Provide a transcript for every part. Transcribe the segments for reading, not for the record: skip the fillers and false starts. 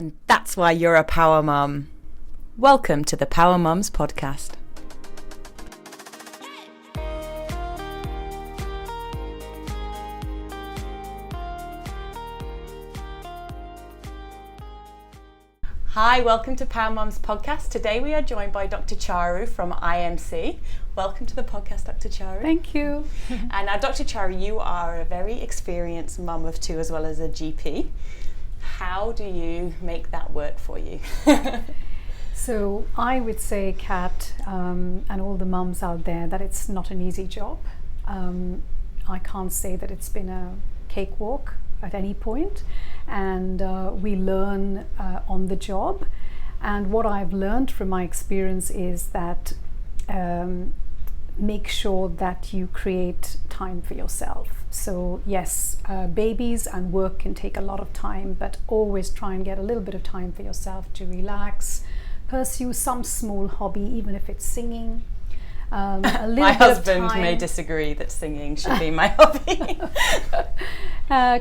And that's why you're a power mum. Welcome to the Power Mums podcast. Hi, welcome to Power Mums podcast. Today we are joined by Dr. Charu from IMC. Welcome to the podcast, Dr. Charu. Thank you. And now, Dr. Charu, you are a very experienced mum of two as well as a GP. How do you make that work for you? So I would say, Kat, and all the mums out there, that it's not an easy job. I can't say that it's been a cakewalk at any point, and we learn on the job. And what I've learned from my experience is that make sure that you create time for yourself. So yes, babies and work can take a lot of time, but always try and get a little bit of time for yourself to relax, pursue some small hobby, even if it's singing. My husband may disagree that singing should be my hobby.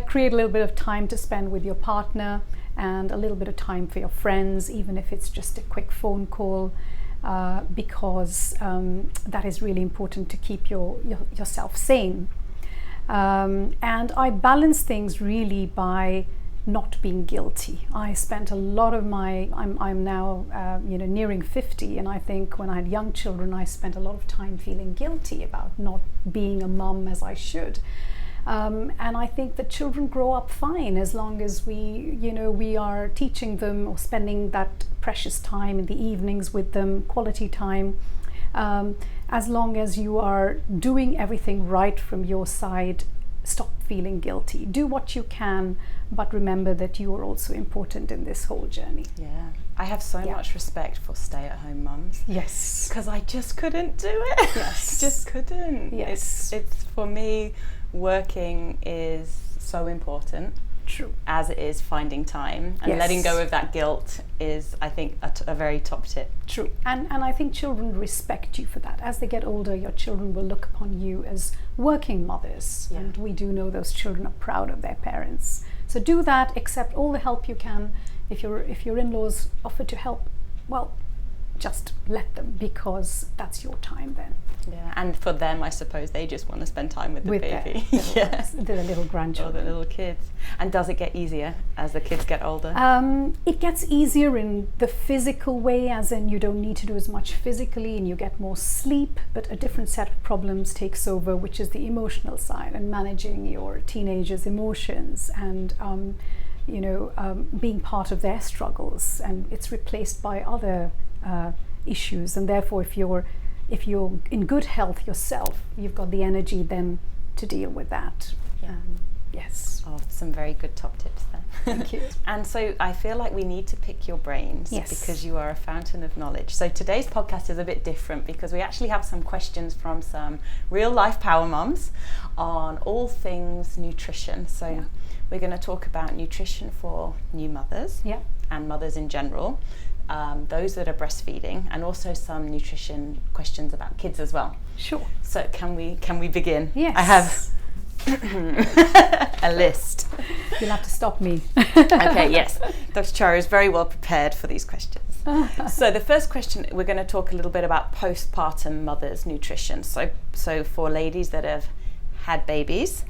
Create a little bit of time to spend with your partner and a little bit of time for your friends, even if it's just a quick phone call, because that is really important to keep yourself sane. And I balance things really by not being guilty. I spent a lot of I'm now nearing 50, and I think when I had young children I spent a lot of time feeling guilty about not being a mum as I should. And I think that children grow up fine as long as we are teaching them or spending that precious time in the evenings with them, quality time. As long as you are doing everything right from your side, stop feeling guilty. Do what you can, but remember that you are also important in this whole journey. Yeah, I have so much respect for stay-at-home mums. Yes. Because I just couldn't do it. Yes. Just couldn't. Yes. It's for me, working is so important. True. As it is finding time, and letting go of that guilt is, I think, a very top tip. True. And I think children respect you for that. As they get older, your children will look upon you as working mothers, and we do know those children are proud of their parents. So do that, accept all the help you can. If your in-laws offer to help, well, just let them, because that's your time then. Yeah, and for them, I suppose they just want to spend time with the baby. Their little grandchildren. Or the little kids. And does it get easier as the kids get older? It gets easier in the physical way, as in you don't need to do as much physically and you get more sleep, but a different set of problems takes over, which is the emotional side and managing your teenagers' emotions and being part of their struggles, and it's replaced by other issues. And therefore, if you're in good health yourself, you've got the energy then to deal with that. Yes. Oh, some very good top tips there. Thank you. And so I feel like we need to pick your brains, because you are a fountain of knowledge. So today's podcast is a bit different because we actually have some questions from some real life power mums on all things nutrition. So we're going to talk about nutrition for new mothers and mothers in general. Those that are breastfeeding, and also some nutrition questions about kids as well. Sure. So can we begin? Yes. I have a list. You'll have to stop me. Okay, yes. Dr. Charu is very well prepared for these questions. So the first question, we're going to talk a little bit about postpartum mothers' nutrition. So for ladies that have had babies,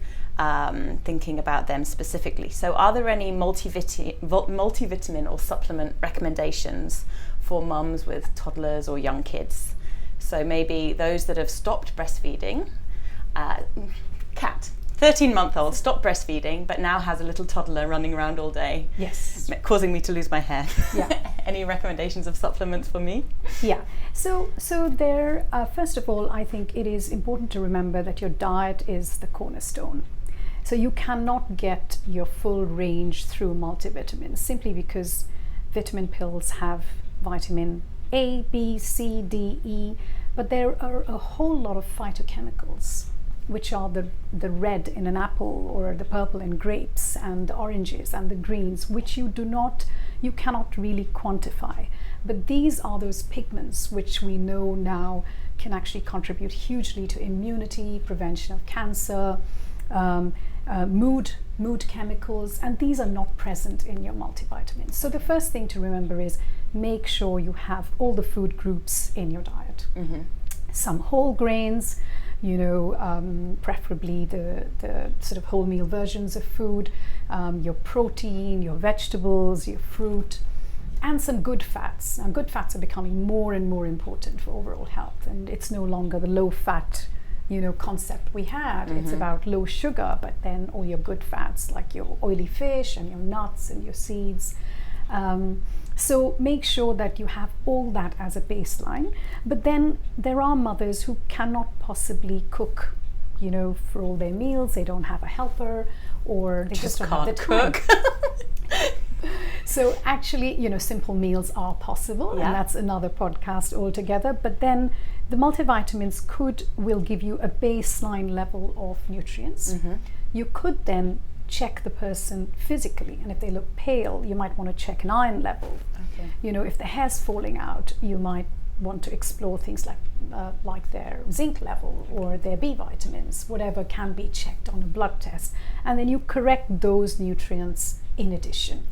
thinking about them specifically. So are there any multivitamin or supplement recommendations for mums with toddlers or young kids? So maybe those that have stopped breastfeeding, Kat, 13-month-old, stopped breastfeeding, but now has a little toddler running around all day. Yes. Causing me to lose my hair. Yeah. Any recommendations of supplements for me? Yeah. So there, first of all, I think it is important to remember that your diet is the cornerstone. So you cannot get your full range through multivitamins, simply because vitamin pills have vitamin A, B, C, D, E, but there are a whole lot of phytochemicals, which are the red in an apple or the purple in grapes and the oranges and the greens, which you cannot really quantify. But these are those pigments which we know now can actually contribute hugely to immunity, prevention of cancer, mood chemicals, and these are not present in your multivitamins. So the first thing to remember is make sure you have all the food groups in your diet. Some whole grains, preferably the sort of wholemeal versions of food, your protein, your vegetables, your fruit, and some good fats. And good fats are becoming more and more important for overall health, and it's no longer the low fat concept we had. It's about low sugar, but then all your good fats like your oily fish and your nuts and your seeds. So make sure that you have all that as a baseline. But then there are mothers who cannot possibly cook, for all their meals. They don't have a helper, or they just don't have the time. Cook. So actually, simple meals are possible, and that's another podcast altogether. But then the multivitamins will give you a baseline level of nutrients. You could then check the person physically, and if they look pale, you might want to check an iron level. If the hair's falling out, you might want to explore things like their zinc level or their B vitamins, whatever can be checked on a blood test, and then you correct those nutrients in addition.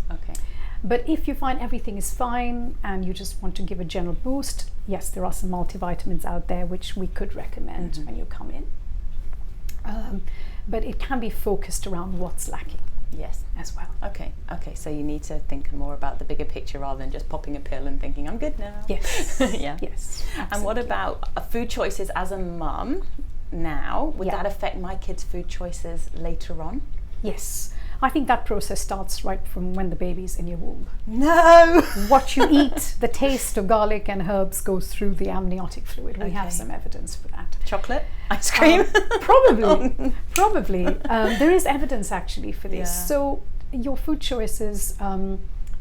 But if you find everything is fine and you just want to give a general boost, yes, there are some multivitamins out there which we could recommend when you come in. But it can be focused around what's lacking. Yes. As well. Okay, so you need to think more about the bigger picture rather than just popping a pill and thinking, I'm good now. Yes. Yeah. Yes. Absolutely. And what about food choices as a mum now? Would that affect my kids' food choices later on? Yes. I think that process starts right from when the baby's in your womb. No! What you eat, the taste of garlic and herbs goes through the amniotic fluid. We have some evidence for that. Chocolate? Ice cream? Probably. There is evidence actually for this. Yeah. So your food choices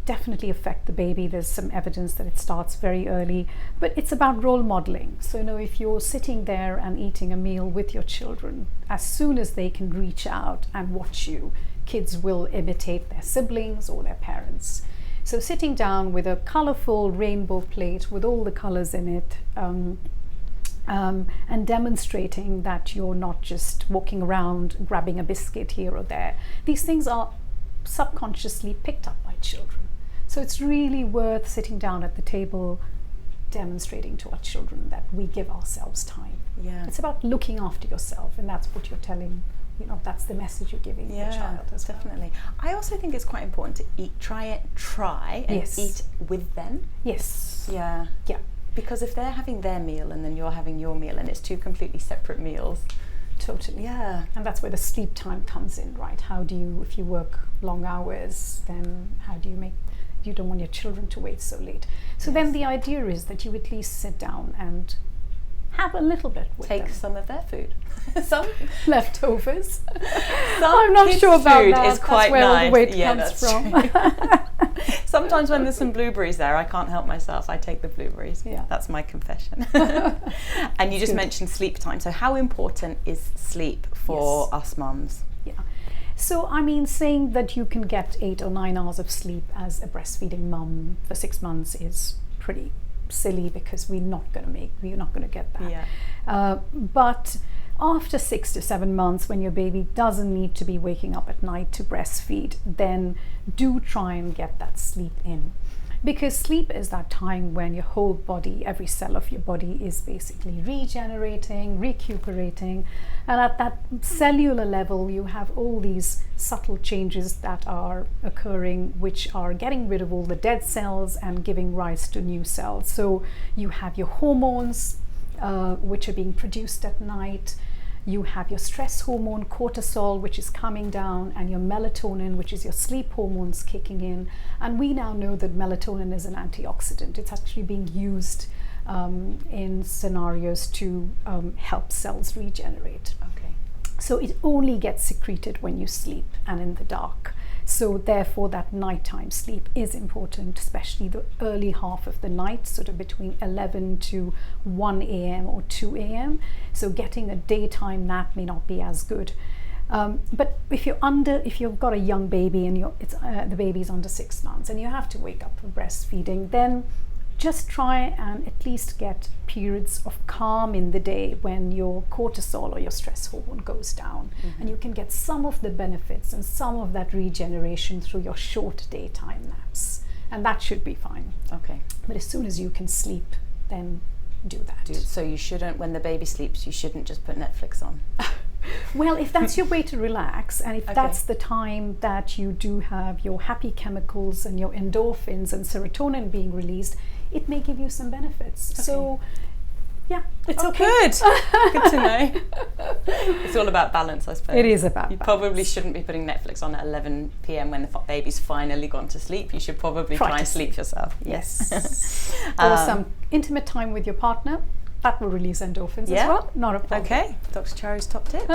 definitely affect the baby. There's some evidence that it starts very early, but it's about role modeling. So if you're sitting there and eating a meal with your children, as soon as they can reach out and watch you, kids will imitate their siblings or their parents. So sitting down with a colorful rainbow plate with all the colors in it, and demonstrating that you're not just walking around grabbing a biscuit here or there. These things are subconsciously picked up by children. So it's really worth sitting down at the table, demonstrating to our children that we give ourselves time. Yeah. It's about looking after yourself, and that's what you're telling. That's the message you're giving the child as well. Definitely. I also think it's quite important to try and eat with them. Yes. Yeah. Yeah. Because if they're having their meal and then you're having your meal and it's two completely separate meals. Totally. Yeah. And that's where the sleep time comes in, right? How do you, if you work long hours, then how do you don't want your children to wait so late. So then the idea is that you at least sit down and have a little bit with them. Take some of their food. Some leftovers. I'm not sure about food that. Is quite that's where nice. all the weight comes from. Sometimes when there's some blueberries there, I can't help myself. I take the blueberries. Yeah. That's my confession. And you just mentioned sleep time. So how important is sleep for us mums? Yeah. So saying that you can get 8 or 9 hours of sleep as a breastfeeding mum for 6 months is pretty silly, because we're not going to get that. Yeah. But after 6 to 7 months, when your baby doesn't need to be waking up at night to breastfeed, then do try and get that sleep in. Because sleep is that time when your whole body, every cell of your body is basically regenerating, recuperating. And at that cellular level, you have all these subtle changes that are occurring, which are getting rid of all the dead cells and giving rise to new cells. So you have your hormones, which are being produced at night. You have your stress hormone, cortisol, which is coming down, and your melatonin, which is your sleep hormones, kicking in. And we now know that melatonin is an antioxidant. It's actually being used in scenarios to help cells regenerate. Okay. So it only gets secreted when you sleep and in the dark. So therefore that nighttime sleep is important, especially the early half of the night, sort of between 11 to 1 a.m. or 2 a.m. So getting a daytime nap may not be as good. But if you've got a young baby and the baby's under 6 months and you have to wake up for breastfeeding, then just try and at least get periods of calm in the day when your cortisol or your stress hormone goes down. And you can get some of the benefits and some of that regeneration through your short daytime naps. And that should be fine. Okay. But as soon as you can sleep, then do that. So you shouldn't, when the baby sleeps, you shouldn't just put Netflix on. Well, if that's your way to relax, and if that's the time that you do have your happy chemicals and your endorphins and serotonin being released, it may give you some benefits. Okay. So, yeah, it's okay. Good. Good to know. It's all about balance, I suppose. It is about You balance. probably shouldn't be putting Netflix on at 11 p.m. when the baby's finally gone to sleep. You should probably try and sleep yourself. Yes. Or some intimate time with your partner. That will release endorphins as well. Not a problem. Okay. Dr. Chari's top tip.